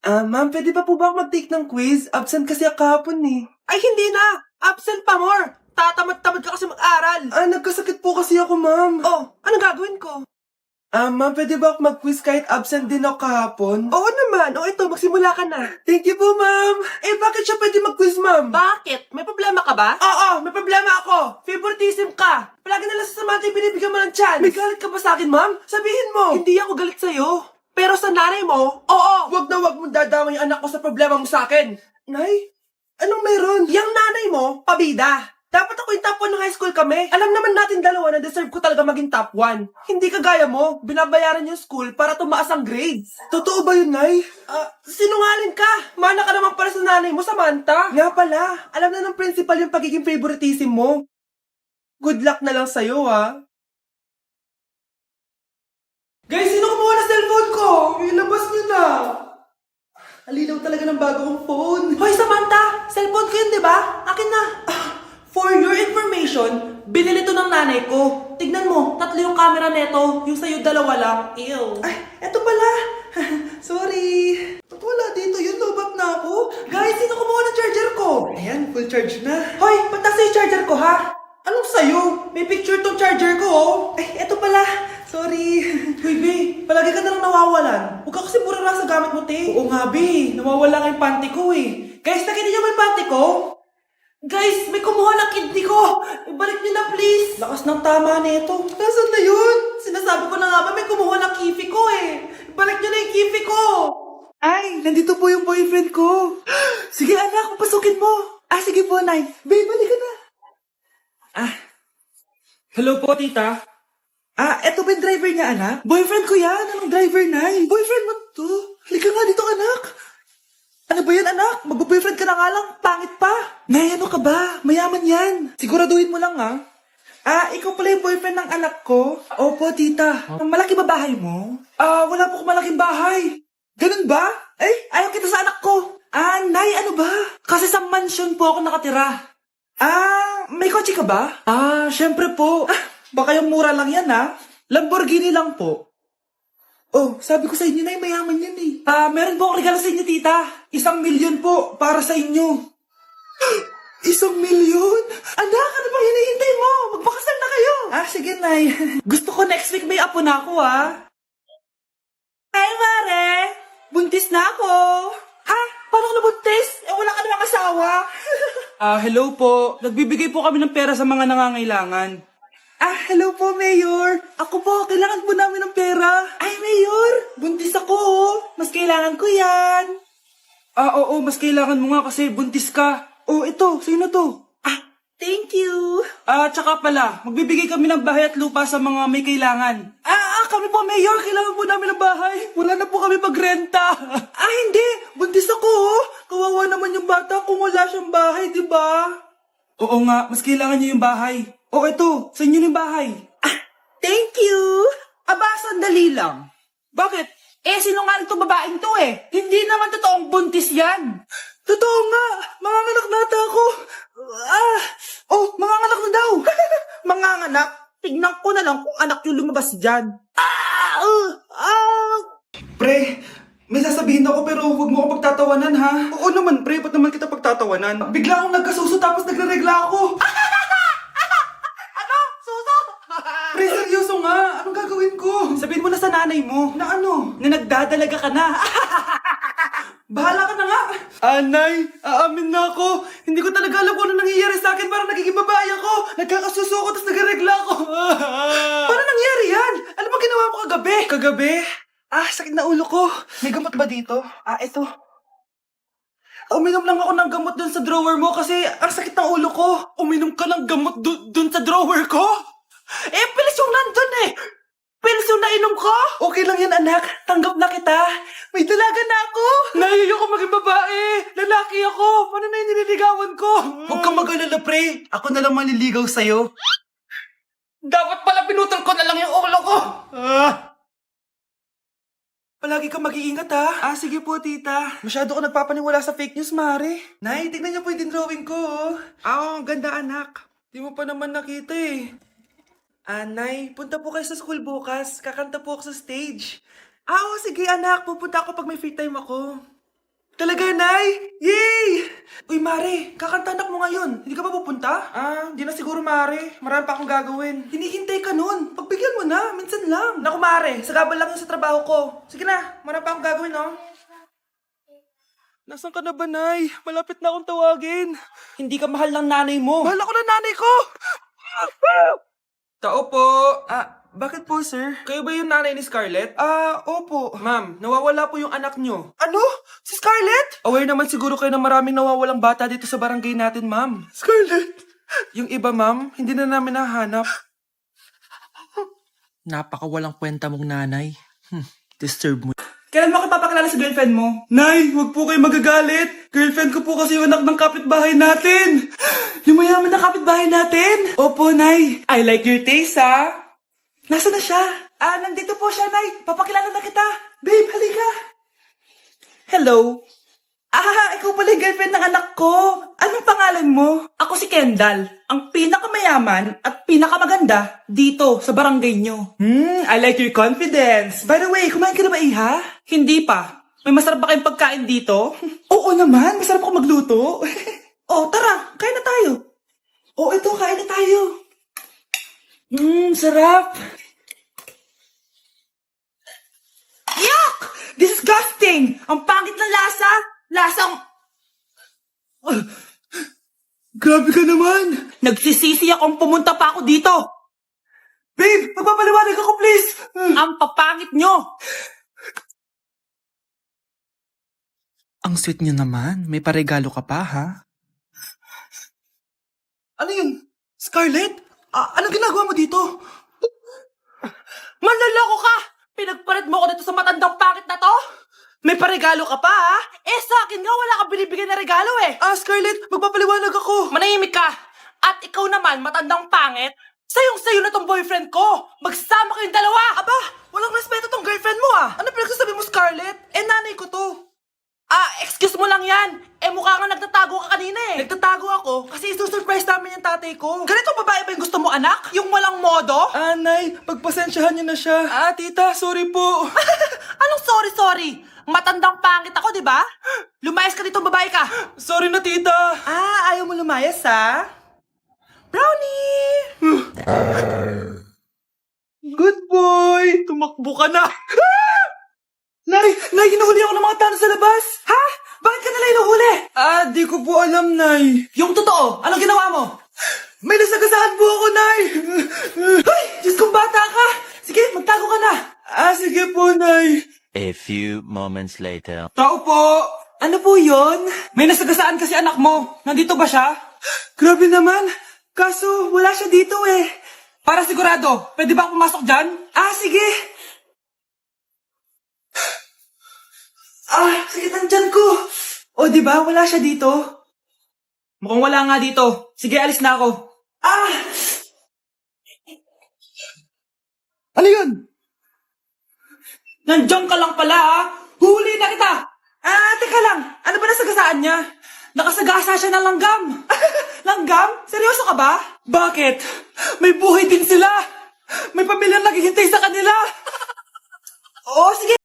Ma'am, pwede pa po ba ako mag-take ng quiz? Absent kasi ako kahapon eh. Ay, hindi na! Absent pa more! Tatamad-tamad ka kasi mag-aral! Nagkasakit po kasi ako, ma'am. Oh, anong gagawin ko? Ma'am, pwede ba ako mag-quiz kahit absent din ako kahapon? Oo naman, ito, magsimula ka na. Thank you po, ma'am. Bakit siya pwede mag-quiz, ma'am? Bakit? May problema ka ba? Oo, may problema ako. Favoritism ka. Palagi na lang sa samantha yung binibigyan mo ng chance. May galit ka ba sa akin, ma'am? Sabihin mo. Hindi ako galit sa'yo. Pero sa nanay mo, oo! Wag na wag mo dadama yung anak ko sa problema mo sa akin. Nay, anong meron? Yang nanay mo, pabida. Dapat ako yung top 1 ng high school kami. Alam naman natin dalawa na deserve ko talaga maging top 1. Hindi kagaya mo, binabayaran yung school para tumaas ang grades. Totoo ba yun, Nay? Sinungaling ka! Mana ka naman pala sa nanay mo, Samantha. Nga pala, alam na ng principal yung pagiging favoritism mo. Good luck na lang sa'yo, ha? Guys, sino kumuha na cellphone ko? Ilabas niyo na. Alinaw talaga ng bago kong phone. Hoy, Samantha! Cellphone ko yun, di ba? Akin na. For your information, binili to ng nanay ko. Tignan mo, 3 yung camera neto. Yung sa'yo 2 lang. Ew. Ay, eto pala. Sorry. Ba't wala dito yun? Lobat na ako. Guys, sino kumuha ng charger ko? Ayan, full charge na. Hoy, ba't nasa yung charger ko, ha? Anong sa'yo? May picture tong charger ko, oh. Ay, eto pala. Sorry. Hoy, B, palagi ka na lang nawawalan. Huwag ka kasi burara sa gamit mo, te. Oo nga, B. Nawawala nga yung panty ko eh. Guys, nakita niyo ba yung panty ko? Guys, may kumuha ng kidney ko. Ibalik niyo na, please. Lakas ng tama nito. Nasaan na yun? Sinasabi ko na nga ba may kumuha ng kifi ko eh. Ibalik niyo na yung kifi ko. Ay, nandito po yung boyfriend ko. Sige anak, pasukin mo. Sige po, Nay. Babe, balik ka na. Hello po, tita. Eto ba yung driver niya, anak? Boyfriend ko yan. Anong driver, Nay? Boyfriend mo to? Halika nga dito, anak. Ano ba yan, anak? Magbo-boyfriend ka na nga lang. Pangit pa. Nay, ano ka ba? Mayaman yan. Siguraduhin mo lang, ha? Ikaw pala yung boyfriend ng anak ko? Opo, tita. Malaki ba bahay mo? Wala po akong malaking bahay. Ganun ba? Ayaw kita sa anak ko. Nay, ano ba? Kasi sa mansion po ako nakatira. May kotse ka ba? Syempre po. Baka yung mura lang yan, ha? Lamborghini lang po. Oh, sabi ko sa inyo na mayaman yan eh. Meron po akong regalo sa inyo, tita. 1,000,000 po para sa inyo. 1,000,000? Anak, ano bang hinihintay mo? Magpakasal na kayo. Sige, Nay. Gusto ko next week may apo na ako, ha? Hi, Mare. Buntis na ako. Ha? Paano ka nabuntis? Wala ka namang asawa. Hello po. Nagbibigay po kami ng pera sa mga nangangailangan. Hello po, Mayor. Ako po, kailangan po namin ng pera. Ay, Mayor, buntis ako, oh. Mas kailangan ko yan. Oo, mas kailangan mo nga kasi buntis ka. Oh, ito, sino to? Thank you. Tsaka pala, magbibigay kami ng bahay at lupa sa mga may kailangan. Kami po, Mayor, kailangan po namin ng bahay. Wala na po kami magrenta. Hindi, buntis ako, oh. Kawawa naman yung bata kung wala siyang bahay, di ba? Oo nga, mas kailangan niyo yung bahay. Ito, sa inyo yung bahay. Thank you. Sandali lang. Bakit? Sinungaling itong babaeng to eh. Hindi naman totoong buntis yan. Totoo nga, manganganak na ata ako. Manganganak na daw. Manganganak? Tignan ko na lang kung anak yung lumabas dyan. Pre, may sasabihin ako pero huwag mo ako pagtatawanan, ha? Oo naman, pre, ba't naman kita pagtatawanan? Bigla akong nagkasuso tapos nagre-regla ako. Pre, seryoso nga. Anong gagawin ko? Sabihin mo na sa nanay mo Na ano? na nagdadalaga ka na. Bahala ka na nga. Nay, aamin na ako. Hindi ko talaga alam kung ano nangyayari sa akin. Parang nagiging babae ako. Nagkakasuso ako tapos nagre-regla ako. Paano nangyari yan? Ano ba ginawa mo kagabi? Kagabi? Sakit na ulo ko. May gamot ba dito? Ito. Uminom lang ako ng gamot dun sa drawer mo kasi ang sakit ng ulo ko. Uminom ka ng gamot dun sa drawer ko? Pilis yung nandun eh. Pilis yung nainom ko. Okay lang yan, anak. Tanggap na kita. May dalaga na ako. Naiyo ko maging babae. Lalaki ako. Paano na yung nililigawan ko? Huwag kang mag-alala, pre. Ako na lang maliligaw sa'yo. Dapat pala pinutol ko na lang yung ulo ko. Palagi kang mag-iingat, ha? Sige po, tita. Masyado ko nagpapaniwala sa fake news, Mare. Nay, tignan niyo po yung drawing ko, oh. Ang ganda, anak. Di mo pa naman nakita, eh. Nay, punta po kayo sa school bukas. Kakanta po ako sa stage. Oo, sige, anak. Pupunta ako pag may free time ako. Talaga, Nay? Yay! Uy, Mare, kakantanak mo ngayon. Hindi ka ba pupunta? Hindi na siguro, Mare. Marami pa akong gagawin. Hinihintay ka nun. Pagbigyan mo na, minsan lang. Naku, Mare, sagabal lang yun sa trabaho ko. Sige na, marami pa akong gagawin, no? Nasaan ka na ba, Nay? Malapit na akong tawagin. Hindi ka mahal ng nanay mo. Mahal ako ng nanay ko! Tao po. Bakit po, sir? Kayo ba yung nanay ni Scarlett? Opo. Ma'am, nawawala po yung anak nyo. Ano? Si Scarlett? Aware naman siguro kayo na maraming nawawalang bata dito sa barangay natin, ma'am. Scarlett? Yung iba, ma'am, hindi na namin nahanap. Napakawalang kwenta mong nanay. Disturb mo. Kailan mo ako papakilala sa girlfriend mo? Nay, huwag po kayo magagalit. Girlfriend ko po kasi yung anak ng kapitbahay natin. Yung mayaman na kapitbahay natin. Opo, Nay. I like your taste, ha? Nasaan na siya? Nandito po siya, Nay. Papakilala na kita. Babe, halika. Hello. Ikaw pala yung girlfriend ng anak ko. Anong pangalan mo? Ako si Kendall, ang pinakamayaman at pinakamaganda dito sa barangay nyo. I like your confidence. By the way, kumain ka na ba, Iha? Hindi pa. May masarap ba kayong pagkain dito? Oo naman, masarap ako magluto. Tara, kain na tayo. Ito, kain na tayo. Sarap. Yuck! Disgusting! Ang pangit ng lasa! Lasang... Grabe ka naman! Nagsisisi akong pumunta pa ako dito! Babe, magpapaliwanag ako, please! Ang papangit nyo! Ang sweet niyo naman. May paregalo ka pa, ha? Ano yun? Scarlett? Anong ginagawa mo dito? Manloloko ka! Pinagpalit mo ko dito sa matandang pangit na to? May paregalo ka pa, ha? Sa akin nga, wala ka binibigyan na regalo, eh. Scarlett, magpapaliwanag ako. Manahimik ka. At ikaw naman, matandang pangit, sayong-sayo na tong boyfriend ko. Magsama kayong dalawa. Aba, walang respeto tong girlfriend mo, Ano pinagsasabi mo, Scarlett? Nanay ko to. Excuse mo lang yan. Mukha nga nagtatago ka kanina, eh. Nagtatago ako kasi isusurprise namin yung tatay ko. Ganito babae ba yung gusto mo, anak? Yung walang modo? Nay, pagpasensyahan niyo na siya. Tita, sorry po. Anong sorry? Matandang pangit ako, di ba? Lumayas ka dito, babae ka. Sorry na, tita. Ayaw mo lumayas, ha? Brownie! Good boy! Tumakbo ka na. Nay, hinuhuli ako ng mga tao sa labas. Ha? Bakit ka nila hinuhuli? Di ko po alam, Nay. Yung totoo, anong ginawa mo? May nasagasaan po ako, Nay. Ay, Diyos kong bata ka. Sige, magtago ka na. Sige po, Nay. A few moments later. Tao po! Ano po yon? May nasagasaan kasi anak mo. Nandito ba siya? Grabe naman. Kaso, wala siya dito eh. Para sigurado, pwede ba ako pumasok dyan? Sige. Sakit ang tiyan ko. Di ba? Wala siya dito. Mukhang wala nga dito. Sige, alis na ako. Ano yun? Nandiyan ka lang pala, Huli na kita! Teka lang. Ano ba nasagasaan niya? Nakasagasa siya ng langgam. Langgam? Seryoso ka ba? Bakit? May buhay din sila. May pamilyang naghihintay sa kanila. Sige.